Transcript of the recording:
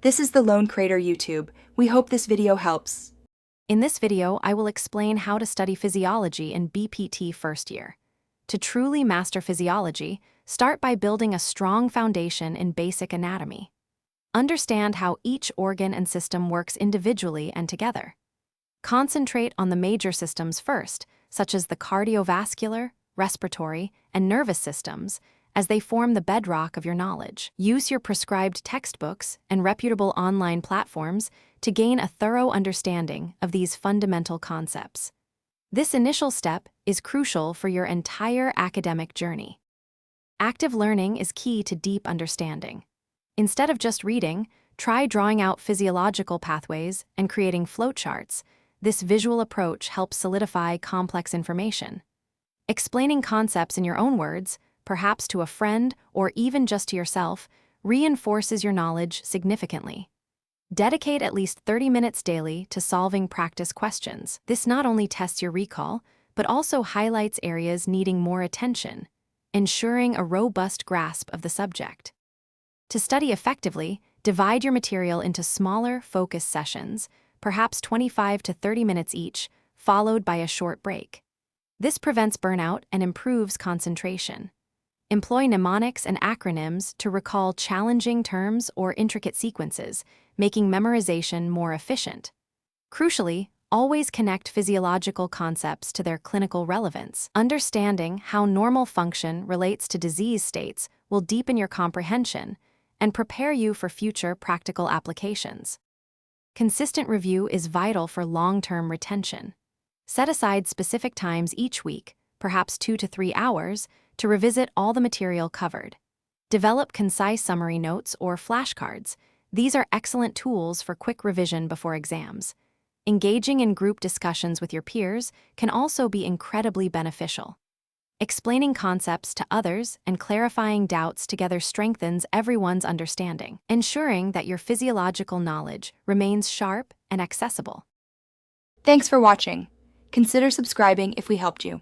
This is the Lone Crater YouTube. We hope this video helps. In this video, I will explain how to study physiology in BPT first year. To truly master physiology, start by building a strong foundation in basic anatomy. Understand how each organ and system works individually and together. Concentrate on the major systems first, such as the cardiovascular, respiratory, and nervous systems, as they form the bedrock of your knowledge. Use your prescribed textbooks and reputable online platforms to gain a thorough understanding of these fundamental concepts. This initial step is crucial for your entire academic journey. Active learning is key to deep understanding. Instead of just reading, try drawing out physiological pathways and creating flowcharts. This visual approach helps solidify complex information. Explaining concepts in your own words, perhaps to a friend or even just to yourself, reinforces your knowledge significantly. Dedicate at least 30 minutes daily to solving practice questions. This not only tests your recall, but also highlights areas needing more attention, ensuring a robust grasp of the subject. To study effectively, divide your material into smaller, focused sessions, perhaps 25 to 30 minutes each, followed by a short break. This prevents burnout and improves concentration. Employ mnemonics and acronyms to recall challenging terms or intricate sequences, making memorization more efficient. Crucially, always connect physiological concepts to their clinical relevance. Understanding how normal function relates to disease states will deepen your comprehension and prepare you for future practical applications. Consistent review is vital for long-term retention. Set aside specific times each week, perhaps 2 to 3 hours, to revisit all the material covered. Develop concise summary notes or flashcards. These are excellent tools for quick revision before exams. Engaging in group discussions with your peers can also be incredibly beneficial. Explaining concepts to others and clarifying doubts together strengthens everyone's understanding, ensuring that your physiological knowledge remains sharp and accessible. Thanks for watching. Consider subscribing if we helped you.